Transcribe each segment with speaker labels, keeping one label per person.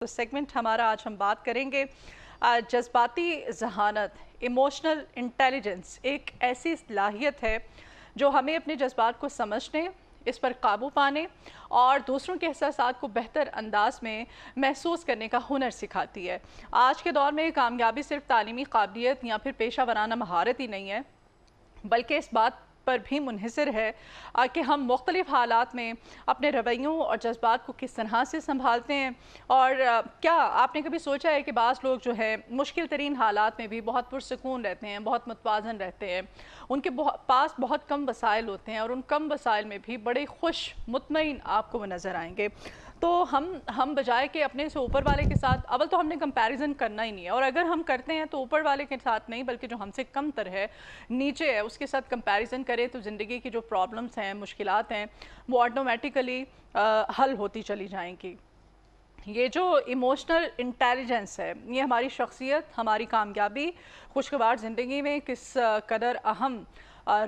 Speaker 1: تو سیگمنٹ ہمارا آج ہم بات کریں گے جذباتی ذہانت، ایموشنل انٹیلیجنس ایک ایسی صلاحیت ہے جو ہمیں اپنے جذبات کو سمجھنے، اس پر قابو پانے اور دوسروں کے احساسات کو بہتر انداز میں محسوس کرنے کا ہنر سکھاتی ہے۔ آج کے دور میں کامیابی صرف تعلیمی قابلیت یا پھر پیشہ ورانہ مہارت ہی نہیں ہے، بلکہ اس بات پر بھی منحصر ہے کہ ہم مختلف حالات میں اپنے رویوں اور جذبات کو کس طرح سے سنبھالتے ہیں۔ اور کیا آپ نے کبھی سوچا ہے کہ بعض لوگ جو ہے مشکل ترین حالات میں بھی بہت پرسکون رہتے ہیں، بہت متوازن رہتے ہیں، ان کے پاس بہت کم وسائل ہوتے ہیں اور ان کم وسائل میں بھی بڑے خوش مطمئن آپ کو وہ نظر آئیں گے۔ تو ہم بجائے کہ اپنے سے اوپر والے کے ساتھ اول تو ہم نے کمپیریزن کرنا ہی نہیں ہے، اور اگر ہم کرتے ہیں تو اوپر والے کے ساتھ نہیں بلکہ جو ہم سے کم تر ہے، نیچے ہے، اس کے ساتھ کمپیریزن کریں تو زندگی کی جو پرابلمز ہیں، مشکلات ہیں، وہ آٹومیٹیکلی حل ہوتی چلی جائیں گی۔ یہ جو ایموشنل انٹیلیجنس ہے، یہ ہماری شخصیت، ہماری کامیابی، خوشگوار زندگی میں کس قدر اہم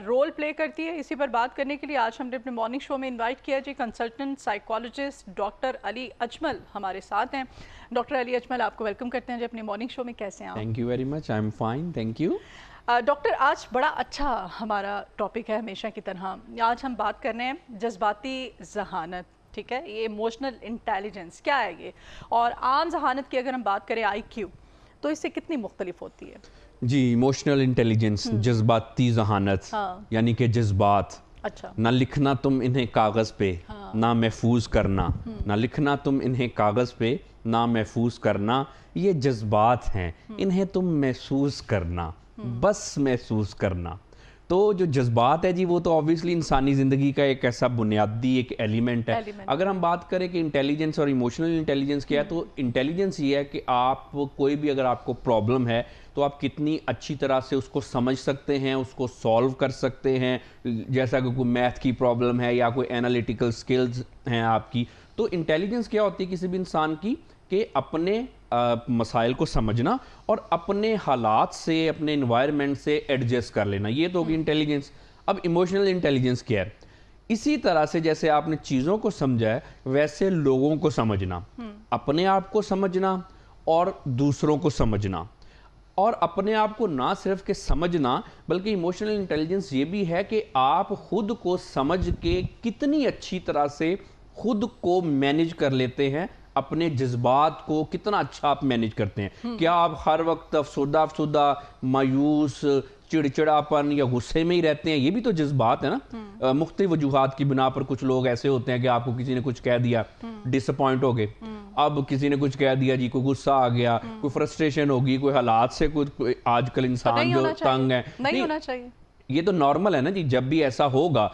Speaker 1: رول پلے کرتی ہے، اسی پر بات کرنے کے لیے آج ہم نے اپنے مارننگ شو میں انوائٹ کیا جی کنسلٹنٹ سائیکالوجسٹ ڈاکٹر علی اجمل ہمارے ساتھ ہیں۔ ڈاکٹر علی اجمل، آپ کو ویلکم کرتے ہیں جی اپنے مارننگ شو میں۔ کیسے ہیں آپ؟
Speaker 2: Thank you very much, I am fine, thank you.
Speaker 1: Doctor, آج بڑا اچھا ہمارا ٹاپک ہے ہمیشہ کی طرح۔ آج ہم بات کر رہے ہیں جذباتی ذہانت، ٹھیک ہے؟ یہ ایموشنل انٹیلیجنس کیا ہے یہ؟ اور عام ذہانت کی اگر ہم بات کریں آئی کیو، تو اس سے کتنی مختلف ہوتی ہے؟
Speaker 2: جی، ایموشنل انٹیلیجنس، جذباتی ذہانت، یعنی کہ جذبات،
Speaker 1: اچھا،
Speaker 2: نہ لکھنا تم انہیں کاغذ پہ، نہ محفوظ کرنا، نہ لکھنا تم انہیں کاغذ پہ، نہ محفوظ کرنا، یہ جذبات ہیں، انہیں تم محسوس کرنا، بس محسوس کرنا۔ تو جو جذبات ہے جی، وہ تو آبویسلی انسانی زندگی کا ایک ایسا بنیادی ایک ایلیمنٹ ہے۔ اگر ہم بات کریں کہ انٹیلیجنس اور ایموشنل انٹیلیجنس کیا ہے، تو انٹیلیجنس یہ ہے کہ آپ کوئی بھی اگر آپ کو پرابلم ہے تو آپ کتنی اچھی طرح سے اس کو سمجھ سکتے ہیں، اس کو سالو کر سکتے ہیں، جیسا کہ کوئی میتھ کی پرابلم ہے یا کوئی انالیٹیکل سکلز ہیں آپ کی۔ تو انٹیلیجنس کیا ہوتی ہے کسی بھی انسان کی، کہ اپنے مسائل کو سمجھنا اور اپنے حالات سے، اپنے انوائرمنٹ سے ایڈجسٹ کر لینا، یہ تو ہوگی انٹیلیجنس۔ اب ایموشنل انٹیلیجنس کیا ہے؟ اسی طرح سے جیسے آپ نے چیزوں کو سمجھا ہے، ویسے لوگوں کو سمجھنا، اپنے آپ کو سمجھنا اور دوسروں کو سمجھنا، اور اپنے آپ کو نہ صرف کہ سمجھنا بلکہ ایموشنل انٹیلیجنس یہ بھی ہے کہ آپ خود کو سمجھ کے کتنی اچھی طرح سے خود کو مینیج کر لیتے ہیں، اپنے جذبات کو کتنا اچھا آپ مینیج کرتے ہیں۔ کیا آپ ہر وقت افسردہ، مایوس، چڑچڑاپن یا غصے میں ہی رہتے ہیں؟ یہ بھی تو جذبات ہیں نا۔ مختلف وجوہات کی بنا پر کچھ لوگ ایسے ہوتے ہیں کہ آپ کو کسی نے کچھ کہہ دیا، ڈس اپوائنٹ ہو گئے، اب کسی نے کچھ کہہ دیا جی، کوئی غصہ آ گیا، کوئی فرسٹریشن ہوگی، کوئی حالات سے، کوئی آج کل انسان جو تنگ ہے،
Speaker 1: نہیں ہونا چاہیے،
Speaker 2: یہ تو نارمل ہے نا جی۔ جب بھی ایسا ہوگا،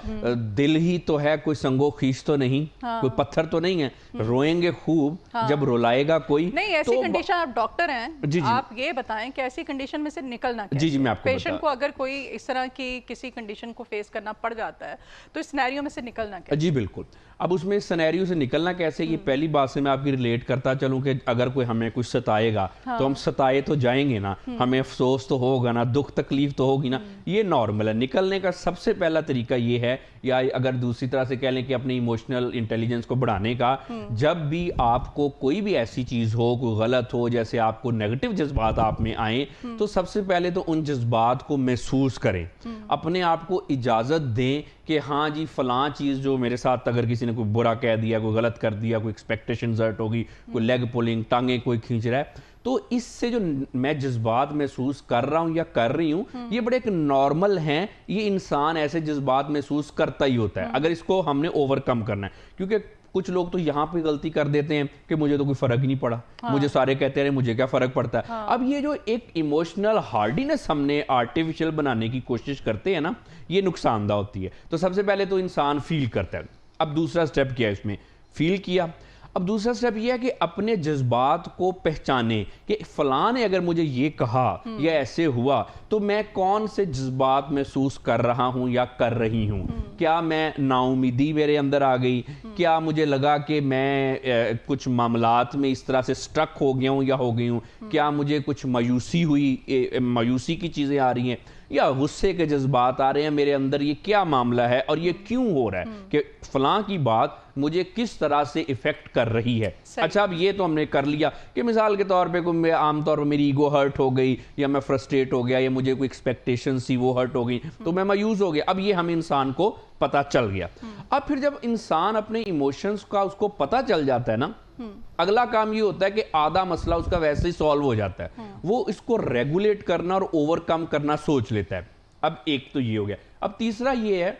Speaker 2: دل ہی تو ہے، کوئی سنگو خیش تو نہیں، کوئی پتھر تو نہیں ہے، روئیں گے خوب جب رلائے گا کوئی۔
Speaker 1: نہیں، ایسی کنڈیشن، آپ ڈاکٹر ہیں، آپ یہ بتائیں کہ ایسی کنڈیشن میں سے نکلنا کیسے؟
Speaker 2: جی میں آپ کو
Speaker 1: پیشنٹ کو اگر کوئی اس طرح کی کسی کنڈیشن کو فیس کرنا پڑ جاتا ہے تو اس سینیریو میں سے نکلنا کیسے؟
Speaker 2: جی بالکل۔ اب اس میں سینیریو سے نکلنا کیسے، یہ پہلی بات سے میں آپ کی ریلیٹ کرتا چلوں کہ اگر کوئی ہمیں کچھ ستائے گا تو ہم ستائے تو جائیں گے نا، ہمیں افسوس تو ہوگا نا، دکھ تکلیف تو ہوگی نا، یہ نارمل ہے۔ نکلنے کا سب سے پہلا طریقہ یہ ہے، یا اگر دوسری طرح سے کہہ لیں کہ اپنی ایموشنل انٹیلیجنس کو بڑھانے کا، جب بھی آپ کو کوئی بھی ایسی چیز ہو، کوئی غلط ہو، جیسے آپ کو نیگیٹو جذبات آپ میں آئیں، تو سب سے پہلے تو ان جذبات کو محسوس کریں، اپنے آپ کو اجازت دیں کہ ہاں جی فلاں چیز جو میرے ساتھ، اگر کسی نے کوئی برا کہہ دیا، کوئی غلط کر دیا، کوئی ایکسپیکٹیشن ہرٹ ہوگی، کوئی لیگ پولنگ، ٹانگیں کوئی کھینچ رہا ہے، تو اس سے جو میں جذبات محسوس کر رہا ہوں یا کر رہی ہوں، یہ بڑے ایک نارمل ہیں۔ یہ انسان ایسے جذبات محسوس کرتا ہی ہوتا ہے اگر اس کو ہم نے اوور کم کرنا ہے۔ کیونکہ کچھ لوگ تو یہاں پہ غلطی کر دیتے ہیں کہ مجھے تو کوئی فرق ہی نہیں پڑا، مجھے سارے کہتے رہے، مجھے کیا فرق پڑتا ہے۔ اب یہ جو ایک ایموشنل ہارڈینس ہم نے آرٹیفیشل بنانے کی کوشش کرتے ہیں نا، یہ نقصان دہ ہوتی ہے۔ تو سب سے پہلے تو انسان فیل کرتا ہے۔ اب دوسرا سٹیپ کیا ہے اس میں؟ فیل کیا۔ اب دوسرا سٹیپ یہ ہے کہ اپنے جذبات کو پہچانے کہ فلاں نے اگر مجھے یہ کہا یا ایسے ہوا تو میں کون سے جذبات محسوس کر رہا ہوں یا کر رہی ہوں۔ کیا میں نا امیدی میرے اندر آ گئی؟ کیا مجھے لگا کہ میں کچھ معاملات میں اس طرح سے سٹرک ہو گیا ہوں یا ہو گئی ہوں؟ کیا مجھے کچھ مایوسی ہوئی، مایوسی کی چیزیں آ رہی ہیں؟ یا غصے کے جذبات آ رہے ہیں میرے اندر, یہ کیا معاملہ ہے اور یہ کیوں ہو رہا ہے کہ فلاں کی بات مجھے کس طرح سے افیکٹ کر رہی ہے. اچھا اب یہ تو ہم نے کر لیا کہ مثال کے طور پہ عام طور پر میری ایگو ہرٹ ہو گئی, یا میں فرسٹریٹ ہو گیا, یا مجھے کوئی ایکسپیکٹیشن سی وہ ہرٹ ہو گئی تو میں مایوس ہو گیا. اب یہ ہم انسان کو پتہ چل گیا. اب پھر جب انسان اپنے ایموشنز کا اس کو پتہ چل جاتا ہے نا, اگلا کام یہ ہوتا ہے کہ آدھا مسئلہ اس کا ویسے ہی سالو ہو جاتا ہے. وہ اس کو ریگولیٹ کرنا اور اوور کم کرنا سوچ لیتا ہے. اب ایک تو یہ ہو گیا. اب تیسرا یہ ہے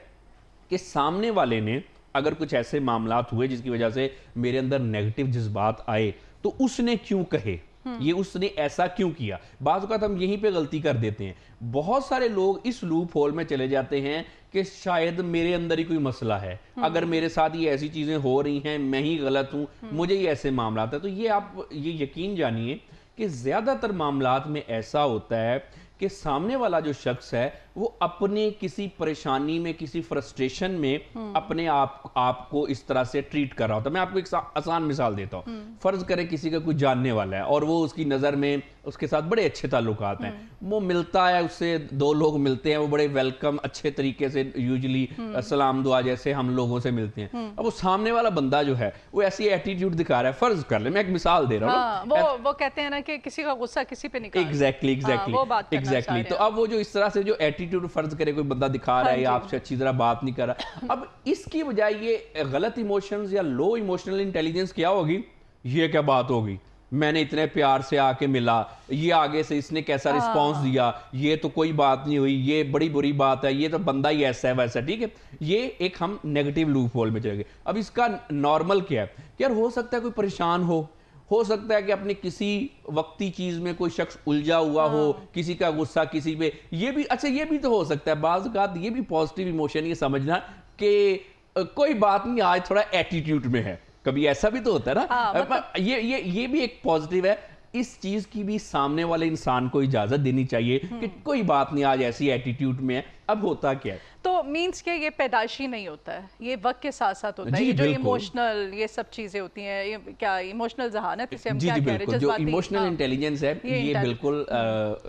Speaker 2: کہ سامنے والے نے اگر کچھ ایسے معاملات ہوئے جس کی وجہ سے میرے اندر نیگیٹو جذبات آئے تو اس نے کیوں کہے, یہ اس نے ایسا کیوں کیا. بعض اوقات ہم یہیں پہ غلطی کر دیتے ہیں. بہت سارے لوگ اس لوپ ہول میں چلے جاتے ہیں کہ شاید میرے اندر ہی کوئی مسئلہ ہے, اگر میرے ساتھ یہ ایسی چیزیں ہو رہی ہیں میں ہی غلط ہوں, مجھے یہ ایسے معاملات ہیں. تو یہ آپ یہ یقین جانیے کہ زیادہ تر معاملات میں ایسا ہوتا ہے کہ سامنے والا جو شخص ہے وہ اپنے کسی پریشانی میں, کسی فرسٹریشن میں اپنے آپ کو اس طرح سے ٹریٹ کر رہا ہوتا ہے. میں آپ کو ایک آسان مثال دیتا ہوں. فرض کریں کسی کا کوئی جاننے والا ہے اور وہ اس کی نظر میں اس کے ساتھ بڑے اچھے تعلقات ہیں, وہ ملتا ہے, اس سے دو لوگ ملتے ہیں, وہ بڑے ویلکم اچھے طریقے سے یوزلی سلام دعا جیسے ہم لوگوں سے ملتے ہیں. اب وہ سامنے والا بندہ جو ہے وہ ایسی ایٹیٹیوڈ دکھا رہا ہے. فرض کر لیں, میں ایک مثال دے رہا ہوں,
Speaker 1: وہ کہتے ہیں نا کہ کسی کا غصہ کسی پہ نکال.
Speaker 2: ایگزیکٹلی. تو اب وہ جو اس طرح سے جو ایٹیٹیوڈ فرض کرے کوئی بندہ دکھا رہا ہے یا آپ سے اچھی طرح بات نہیں کر رہا, اب اس کی بجائے یہ غلط ایموشنز یا لو ایموشنل انٹیلیجنس کیا ہوگی, یہ کیا بات ہوگی, میں نے اتنے پیار سے آ کے ملا, یہ آگے سے اس نے کیسا رسپانس دیا, یہ تو کوئی بات نہیں ہوئی, یہ بڑی بری بات ہے, یہ تو بندہ ہی ایسا ہے ویسا. ٹھیک ہے, یہ ایک ہم نیگیٹو لوپ ہول میں چلے گئے. اب اس کا نارمل کیا ہے کہ یار ہو سکتا ہے کوئی پریشان ہو سکتا ہے کہ اپنی کسی وقتی چیز میں کوئی شخص الجھا ہوا ہو, کسی کا غصہ کسی پہ, یہ بھی اچھا یہ بھی تو ہو سکتا ہے. بعض اوقات یہ بھی پازیٹیو ایموشن یہ سمجھنا کہ کوئی بات نہیں آج تھوڑا ایٹیٹیوڈ میں ہے, کبھی ایسا بھی تو ہوتا ہے نا. یہ بھی ایک پازیٹیو ہے. اس چیز کی بھی سامنے والے انسان کو اجازت دینی چاہیے کہ کوئی بات نہیں آج ایسی ایٹیٹیوڈ میں ہے. اب ہوتا کیا ہے,
Speaker 1: تو مینس کہ یہ پیدائشی نہیں ہوتا ہے, یہ وقت کے ساتھ ساتھ ہوتا ہے. یہ جو ایموشنل یہ سب چیزیں ہوتی ہیں, یہ کیا ایموشنل ذہانت اسے ہم کیا کہہ رہے ہیں,
Speaker 2: جو ایموشنل انٹیلیجنس ہے یہ بالکل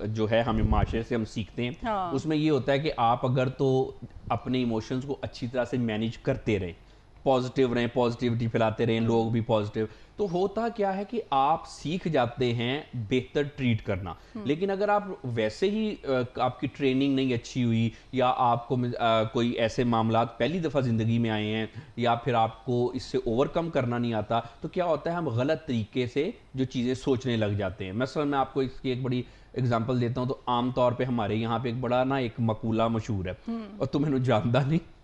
Speaker 2: جو ہے ہمیں معاشرے سے ہم سیکھتے ہیں. اس میں یہ ہوتا ہے کہ آپ اگر تو اپنے ایموشنز کو اچھی طرح سے مینیج کرتے رہیں, پازیٹیو رہیں, پازیٹیوٹی پھیلاتے رہیں, لوگ بھی پازیٹیو, تو ہوتا کیا ہے کہ آپ سیکھ جاتے ہیں بہتر ٹریٹ کرنا. لیکن اگر آپ ویسے ہی آپ کی ٹریننگ نہیں اچھی ہوئی, یا آپ کو کوئی ایسے معاملات پہلی دفعہ زندگی میں آئے ہیں, یا پھر آپ کو اس سے اوور کم کرنا نہیں آتا, تو کیا ہوتا ہے ہم غلط طریقے سے جو چیزیں سوچنے لگ جاتے ہیں. مثلا میں آپ کو اس کی ایک بڑی اگزامپل دیتا ہوں. تو عام طور پہ ہمارے یہاں پہ ایک بڑا نا ایک مقولہ مشہور ہے, اور تم انہوں جانتا نہیں,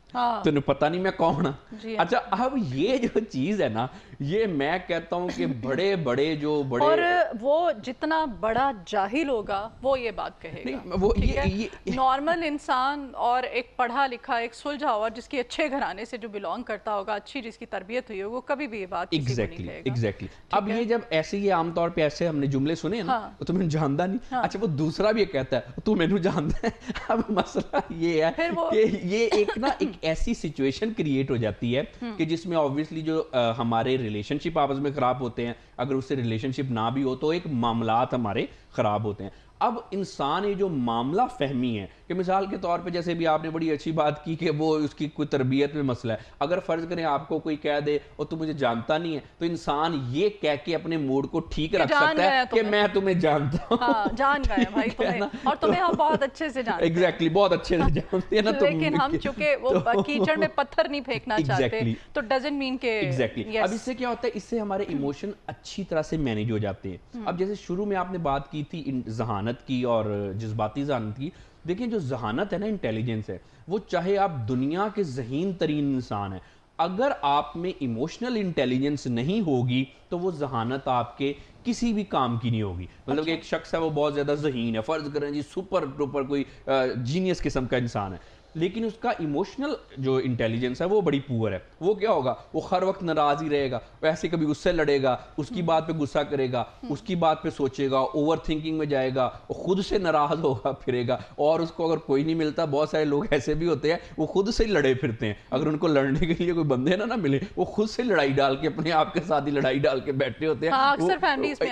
Speaker 2: تمہیں پتہ نہیں میں کون ہوں. اچھا اب یہ جو چیز ہے نا, یہ میں کہتا ہوں کہ بڑے بڑے جو بڑے,
Speaker 1: اور وہ جتنا بڑا جاہل ہوگا وہ یہ بات کہے گا. نارمل انسان اور ایک پڑھا لکھا, ایک سلجھا ہوا جس کی اچھے گھرانے سے جو بلونگ کرتا ہوگا, اچھی جس کی تربیت ہوئی ہوگا, وہ کبھی بھی یہ بات کسی کو نہیں کہے گا.
Speaker 2: ایگزیکٹلی. اب یہ جب ایسے ہی عام طور پہ ایسے ہم نے جملے سنے نا, تو تمہیں جانتا نہیں. اچھا وہ دوسرا بھی یہ کہتا ہے تو میں جانتا ہے. اب مسئلہ یہ ہے کہ یہ ایک نا ایک ایسی سچویشن کریٹ ہو جاتی ہے کہ جس میں obviously جو ہمارے ریلیشن شپ آپس میں خراب ہوتے ہیں, اگر اس سے ریلیشن شپ نہ بھی ہو تو ایک معاملات ہمارے خراب ہوتے ہیں. اب انسان یہ جو معاملہ فہمی ہے کہ مثال کے طور پہ جیسے بھی آپ نے بڑی اچھی بات کی کہ وہ اس کی کوئی تربیت میں مسئلہ ہے. اگر فرض کریں آپ کو کوئی کہہ دے اور تم مجھے جانتا نہیں ہے, تو انسان یہ کہہ کے اپنے موڈ کو ٹھیک رکھ سکتا ہے کہ میں تمہیں جانتا ہوں,
Speaker 1: جان گئے بھائی تمہیں, اور تمہیں ہم بہت اچھے سے جانتے ہیں.
Speaker 2: ایگزیکٹلی, بہت اچھے سے جانتے ہیں نا.
Speaker 1: لیکن ہم چونکہ وہ کیچڑ میں پتھر نہیں پھینکنا چاہتے, تو ڈزنٹ مین کہ
Speaker 2: ایگزیکٹلی. اب اس سے کیا ہوتا ہے, اس سے ہمارے ایموشن اچھی طرح سے مینیج ہو جاتے ہیں. اب جیسے شروع میں آپ نے بات کی تھی ذہانت کی اور جذباتی ذہانت کی. دیکھیں جو ذہانت ہے نا, انٹیلیجنس ہے, وہ چاہے آپ دنیا کے ذہین ترین انسان ہیں, اگر آپ میں ایموشنل انٹیلیجنس نہیں ہوگی تو وہ ذہانت آپ کے کسی بھی کام کی نہیں ہوگی. مطلب کہ ایک شخص ہے وہ بہت زیادہ ذہین ہے, فرض کریں جی سپر ڈوپر کوئی جینیس قسم کا انسان ہے, لیکن اس کا ایموشنل جو انٹیلیجنس ہے وہ بڑی پور ہے. وہ کیا ہوگا, وہ ہر وقت ناراض ہی رہے گا, ایسے کبھی اس سے لڑے گا, اس کی بات پہ غصہ کرے گا, اس کی بات پہ سوچے گا, اوور تھنکنگ میں جائے گا, وہ خود سے ناراض ہوگا پھرے گا, اور اس کو اگر کوئی نہیں ملتا, بہت سارے لوگ ایسے بھی ہوتے ہیں وہ خود سے لڑے پھرتے ہیں, اگر ان کو لڑنے کے لیے کوئی بندے نہ ملے وہ خود سے لڑائی ڈال کے اپنے آپ کے ساتھ ہی لڑائی ڈال کے بیٹھے ہوتے ہیں.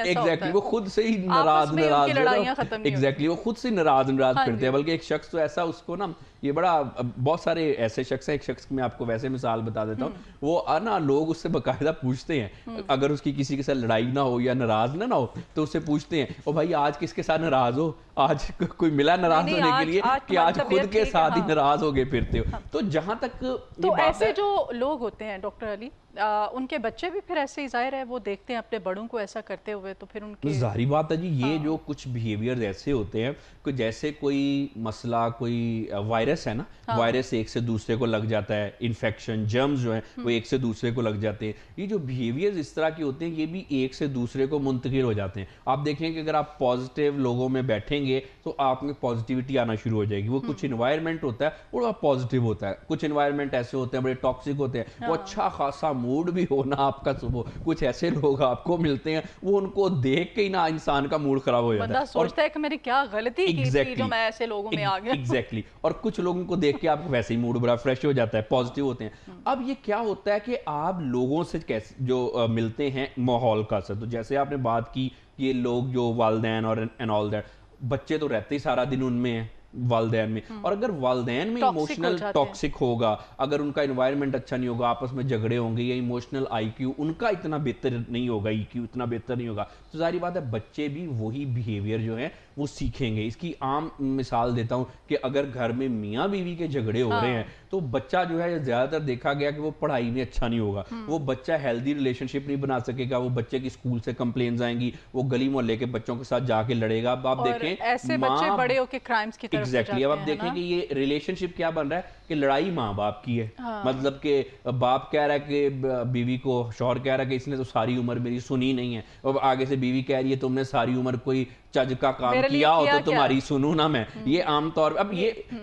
Speaker 2: ایگزیکٹلی وہ خود سے ہی ناراض ایگزیکٹلی وہ خود سے ناراض پھرتے ہیں. بلکہ ایک شخص تو ایسا, اس کو نا یہ بڑا, بہت سارے ایسے شخص ہیں, ایک شخص میں آپ کو ویسے مثال بتا دیتا ہوں, وہ نا لوگ اس سے باقاعدہ پوچھتے ہیں اگر اس کی کسی کے ساتھ لڑائی نہ ہو یا ناراض نہ ہو تو اس سے پوچھتے ہیں, او بھائی آج کس کے ساتھ ناراض ہو, آج کوئی ملا ناراض ہونے کے لیے کہ آج خود کے ساتھ ہی ناراض ہو گئے پھرتے ہو. تو جہاں تک
Speaker 1: تو ایسے جو لوگ ہوتے ہیں ڈاکٹر علی, ان کے بچے بھی پھر ایسے ہی ظاہر ہے وہ دیکھتے ہیں اپنے بڑوں کو ایسا کرتے ہوئے, تو پھر ان کی
Speaker 2: ظاہری بات ہے جی, یہ جو کچھ بیہیویئر ایسے ہوتے ہیں کہ جیسے کوئی مسئلہ, کوئی وائرس ہے نا, وائرس ایک سے دوسرے کو لگ جاتا ہے, انفیکشن جرمز جو ہیں وہ ایک سے دوسرے کو لگ جاتے ہیں. یہ جو بیہیویئر اس طرح کے ہوتے ہیں یہ بھی ایک سے دوسرے کو منتقل ہو جاتے ہیں. آپ دیکھیں کہ اگر آپ پازیٹیو لوگوں میں بیٹھیں گے تو آپ میں پازیٹیوٹی آنا شروع ہو جائے گی. وہ کچھ انوائرمنٹ ہوتا ہے وہ پازیٹیو ہوتا ہے, کچھ انوائرمنٹ ایسے ہوتے ہیں بڑے ٹاکسک ہوتے ہیں, وہ اچھا خاصا موڈ بھی ہونا آپ کا صبح, کچھ ایسے لوگ آپ کو ملتے ہیں وہ ان کو دیکھ کے ہی نا انسان کا موڈ خراب ہو جاتا ہے,
Speaker 1: بندہ سوچتا ہے کہ میری کیا غلطی کی تھی جو میں ایسے لوگوں میں آ گیا.
Speaker 2: ایگزیکٹلی. اور کچھ لوگوں کو دیکھ کے آپ کو ویسے ہی موڈ بڑا فریش ہو جاتا ہے, پازیٹیو ہوتے ہیں. اب یہ کیا ہوتا ہے کہ آپ لوگوں سے کیسے جو ملتے ہیں ماحول کا اثر, تو جیسے آپ نے بات کی یہ لوگ جو والدین اور اینڈ آل دیٹ, بچے تو رہتے ہی سارا دن ان میں ہیں والدین میں, اور اگر والدین میں ایموشنل ٹاکسک ہوگا, اگر ان کا انوائرمنٹ اچھا نہیں ہوگا, آپس میں جھگڑے ہوں گے, یا ایموشنل آئی کیو ان کا اتنا بہتر نہیں ہوگا, ای کیو اتنا بہتر نہیں ہوگا, تو ظاہری بات ہے بچے بھی وہی بیہیویئر جو ہیں وہ سیکھیں گے. اس کی عام مثال دیتا ہوں کہ اگر گھر میں میاں بیوی کے جھگڑے ہو رہے ہیں تو بچہ جو ہے زیادہ تر دیکھا گیا کہ وہ پڑھائی میں اچھا نہیں ہوگا, وہ بچہ ہیلدی ریلیشن شپ نہیں بنا سکے گا, وہ بچے کی اسکول سے کمپلینز آئیں گی, وہ گلی محلے کے بچوں کے ساتھ جا کے لڑے گا. اب آپ دیکھیں
Speaker 1: ایسے بچے بڑے ہو کے کرائمز کی طرف
Speaker 2: ایگزیکٹلی. اب آپ دیکھیں کہ یہ ریلیشن شپ کیا بن رہا ہے کہ لڑائی ماں باپ کی ہے, مطلب کہ باپ کہہ رہا ہے کہ بیوی کو, شوہر کہہ رہا ہے کہ اس نے تو ساری عمر میری سنی نہیں ہے, اور آگے سے بیوی کہہ رہی ہے تم نے ساری عمر کوئی چج کا کام کیا ہو تو تمہاری سنوں نا میں. یہ عام طور پر, اب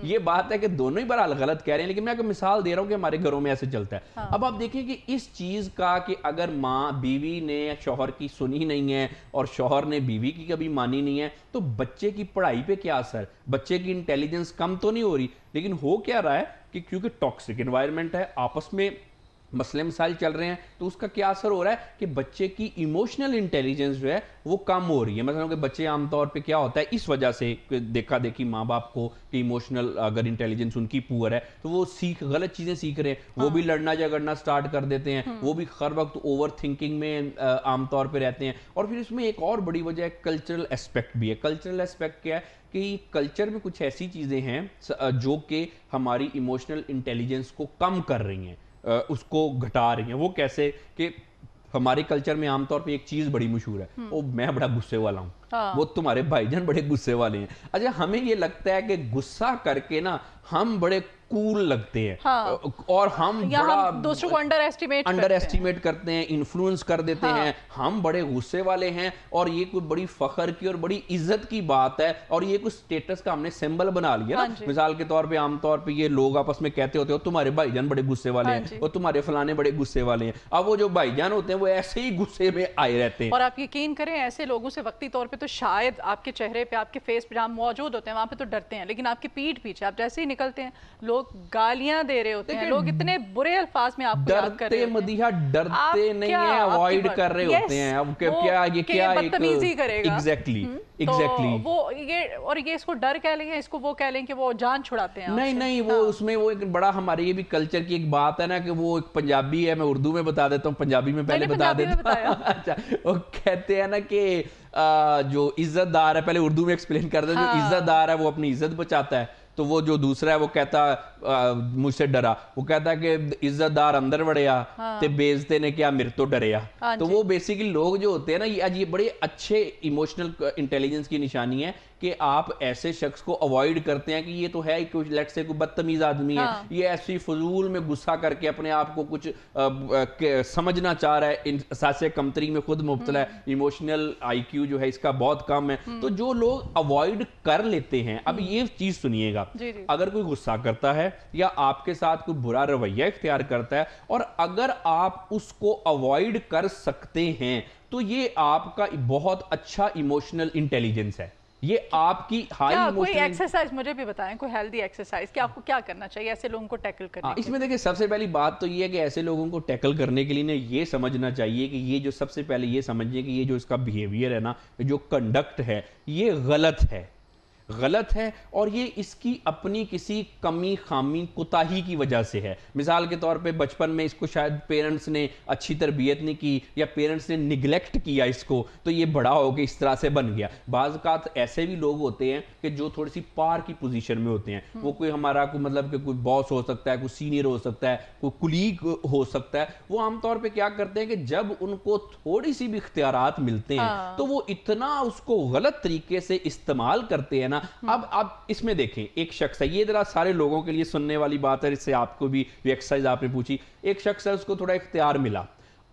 Speaker 2: یہ بات ہے کہ دونوں ہی بہرحال غلط کہہ رہے ہیں, لیکن میں مثال دے رہا ہوں کہ ہمارے گھروں میں ایسے چلتا ہے. اب آپ دیکھیں کہ اس چیز کا کہ اگر ماں بیوی نے شوہر کی سنی نہیں ہے اور شوہر نے بیوی کی کبھی مانی نہیں ہے, تو بچے کی پڑھائی پہ کیا اثر, بچے کی انٹیلیجنس کم تو نہیں ہو رہی, لیکن ہو کیا رہا ہے کہ کیونکہ ٹاکسک انوائرمنٹ ہے, آپس میں مسئلے مسائل چل رہے ہیں, تو اس کا کیا اثر ہو رہا ہے کہ بچے کی ایموشنل انٹیلیجنس جو ہے وہ کم ہو رہی ہے. مثلا کہ بچے عام طور پہ کیا ہوتا ہے اس وجہ سے دیکھا دیکھی ماں باپ کو کہ ایموشنل اگر انٹیلیجنس ان کی پور ہے تو وہ غلط چیزیں سیکھ رہے ہیں, وہ بھی لڑنا جھگڑنا سٹارٹ کر دیتے ہیں, وہ بھی ہر وقت اوور تھنکنگ میں عام طور پہ رہتے ہیں. اور پھر اس میں ایک اور بڑی وجہ ہے کلچرل اسپیکٹ بھی ہے. کلچرل اسپیکٹ کیا ہے کہ کلچر میں کچھ ایسی چیزیں ہیں جو کہ ہماری ایموشنل انٹیلیجنس کو کم کر رہی ہیں, اس کو گھٹا رہی ہیں. وہ کیسے کہ ہمارے کلچر میں عام طور پہ ایک چیز بڑی مشہور ہے, وہ میں بڑا غصے والا ہوں, وہ تمہارے بھائی جان بڑے غصے والے ہیں. اچھا ہمیں یہ لگتا ہے کہ غصہ کر کے نا ہم بڑے کول لگتے ہیں, اور ہم بڑا
Speaker 1: دوسروں کو
Speaker 2: انڈر ایسٹیمیٹ کرتے ہیں, انفلوئنس کر دیتے ہیں, ہم بڑے غصے والے ہیں, اور یہ کوئی بڑی فخر کی اور بڑی عزت کی بات ہے, اور یہ کوئی سٹیٹس کا ہم نے سمبل بنا لیا نا. مثال کے طور پہ عام طور پہ یہ لوگ آپس میں کہتے ہوتے ہیں تمہارے بھائی جان بڑے غصے والے ہیں, اور تمہارے فلانے بڑے غصے والے ہیں. اب وہ جو بھائی جان ہوتے ہیں وہ ایسے ہی غصے میں آئے رہتے ہیں.
Speaker 1: اور آپ یقین کریں ایسے لوگوں سے وقتی طور پہ تو شاید آپ کے چہرے پہ, آپ کے فیس پہ جہاں موجود ہوتے ہیں وہاں پہ تو ڈرتے ہیں, لیکن آپ کی پیٹھ پیچھے آپ جیسے ہی نکلتے ہیں لوگ گالیاں دے رہے ہوتے ہیں, لوگ اتنے برے الفاظ میں آپ کو یاد کر رہے ہوتے ہیں,
Speaker 2: ڈرتے نہیں ہیں, اوائڈ کر رہے ہوتے ہیں. اب کیا یہ کیا
Speaker 1: بدتمیزی کرے گا,
Speaker 2: ایگزیکٹلی
Speaker 1: وہ یہ, اور یہ اس کو ڈر کہہ لیں, اس کو وہ کہہ لیں کہ وہ جان چھڑاتے ہیں.
Speaker 2: نہیں وہ اس میں وہ ایک بڑا ہمارے یہ بھی کلچر کی ایک بات ہے نا کہ وہ ایک پنجابی ہے, میں اردو میں بتا دیتا ہوں, پنجابی میں پہلے بتا دیتا ہوں. اچھا وہ کہتے ہیں نا کہ جو عزت دار ہے, پہلے اردو میں ایکسپلین کر دیں, جو عزت دار ہے وہ اپنی عزت بچاتا ہے, تو وہ جو دوسرا ہے وہ کہتا مجھ سے ڈرا, وہ کہتا ہے کہ عزت دار اندر وڑیا تے بیزتے نے کیا میرے تو ڈریا. تو وہ بیسیکلی لوگ جو ہوتے ہیں نا, یہ بڑے اچھے ایموشنل انٹیلیجنس کی نشانی ہے کہ آپ ایسے شخص کو اوائڈ کرتے ہیں کہ یہ تو ہے لیٹ سے کوئی بدتمیز آدمی ہے, یہ ایسی فضول میں غصہ کر کے اپنے آپ کو کچھ سمجھنا چاہ رہا ہے, احساس کمتری میں خود مبتلا ہے, ایموشنل آئی کیو جو ہے اس کا بہت کم ہے. تو جو لوگ اوائڈ کر لیتے ہیں, اب یہ چیز سنیے گا,
Speaker 1: جی جی.
Speaker 2: اگر کوئی غصہ کرتا ہے یا آپ کے ساتھ کوئی برا رویہ اختیار کرتا ہے اور اگر آپ اس کو اوائڈ کر سکتے ہیں تو یہ آپ کا بہت اچھا ایموشنل انٹیلیجنس ہے. یہ آپ کی ہائی
Speaker 1: کوئی
Speaker 2: ایموشنل
Speaker 1: ایکسرسائز مجھے بھی بتائیں, کوئی ہیلدی ایکسرسائز کہ آپ کو کیا کرنا چاہیے ایسے لوگوں کو ٹیکل کرنے کے
Speaker 2: اس میں دیکھیں سب سے پہلی بات تو یہ ہے کہ ایسے لوگوں کو ٹیکل کرنے کے لیے یہ سمجھنا چاہیے کہ یہ جو سب سے پہلے یہ سمجھیں کہ یہ جو اس کا بیہیویئر ہے نا, جو کنڈکٹ ہے یہ غلط ہے اور یہ اس کی اپنی کسی کمی خامی کوتاہی کی وجہ سے ہے. مثال کے طور پہ بچپن میں اس کو شاید پیرنٹس نے اچھی تربیت نہیں کی یا پیرنٹس نے نگلیکٹ کیا اس کو, تو یہ بڑا ہو کے اس طرح سے بن گیا. بعض اوقات ایسے بھی لوگ ہوتے ہیں کہ جو تھوڑی سی پار کی پوزیشن میں ہوتے ہیں, وہ کوئی ہمارا کوئی مطلب کہ کوئی باس ہو سکتا ہے, کوئی سینئر ہو سکتا ہے, کوئی کلیگ ہو سکتا ہے. وہ عام طور پہ کیا کرتے ہیں کہ جب ان کو تھوڑی سی بھی اختیارات ملتے ہیں تو وہ اتنا اس کو غلط طریقے سے استعمال کرتے ہیں نا. اب اس میں دیکھیں ایک شخص ہے, یہ ذرا سارے لوگوں کے لیے سننے والی بات ہے, اس سے آپ کو بھی ایکسرسائز آپ نے پوچھی. ایک شخص ہے, اس کو تھوڑا اختیار ملا,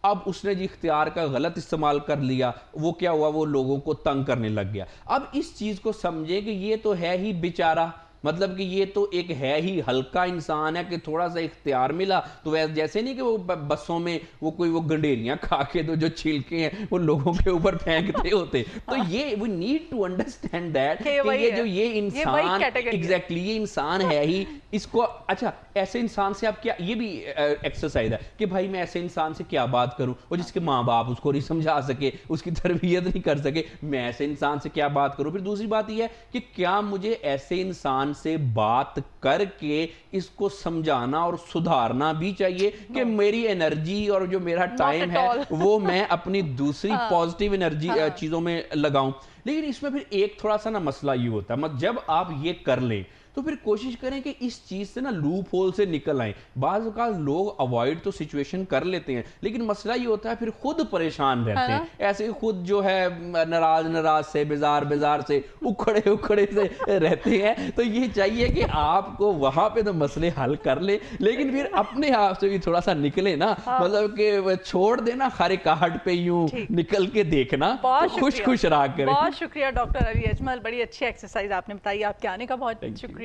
Speaker 2: اب اس نے جی اختیار کا غلط استعمال کر لیا, وہ کیا ہوا, وہ لوگوں کو تنگ کرنے لگ گیا. اب اس چیز کو سمجھے کہ یہ تو ہے ہی بیچارہ, مطلب کہ یہ تو ایک ہے ہی ہلکا انسان ہے کہ تھوڑا سا اختیار ملا تو جیسے نہیں کہ وہ بسوں میں وہ کوئی وہ گنڈیریاں کھا کے تو جو چھلکے ہیں وہ لوگوں کے اوپر پھینکتے ہوتے. تو یہ we need to understand that کہ یہ جو یہ انسان ایگزیکٹلی یہ انسان ہے ہی, اس کو اچھا ایسے انسان سے آپ کیا, یہ بھی ایکسرسائز ہے کہ بھائی میں ایسے انسان سے کیا بات کروں, اور جس کے ماں باپ اس کو نہیں سمجھا سکے, اس کی تربیت نہیں کر سکے, میں ایسے انسان سے کیا بات کروں. پھر دوسری بات یہ ہے کہ کیا مجھے ایسے انسان سے بات کر کے اس کو سمجھانا اور سدھارنا بھی چاہیے کہ میری انرجی اور جو میرا ٹائم ہے وہ میں اپنی دوسری پازیٹیو انرجی چیزوں میں لگاؤں. لیکن اس میں پھر ایک تھوڑا سا نا مسئلہ یہ ہوتا ہے, جب آپ یہ کر لیں تو پھر کوشش کریں کہ اس چیز سے نا لوپ ہول سے نکل آئیں. بعض اوقات لوگ اوائڈ تو سچویشن کر لیتے ہیں, لیکن مسئلہ یہ ہوتا ہے پھر خود پریشان رہتے ہیں, ایسے خود جو ہے ناراض سے بیزار سے اکھڑے سے رہتے ہیں. تو یہ چاہیے کہ آپ کو وہاں پہ تو مسئلے حل کر لیں, لیکن پھر اپنے آپ سے بھی تھوڑا سا نکلے نا, مطلب کہ چھوڑ دینا خارے کاہٹ پہ یوں نکل کے دیکھنا, خوش رہا کریں.
Speaker 1: بہت شکریہ ڈاکٹر علی اجمل, بڑی اچھی ایکسرسائز آپ نے بتائی. آپ کے آنے کا بہت شکریہ.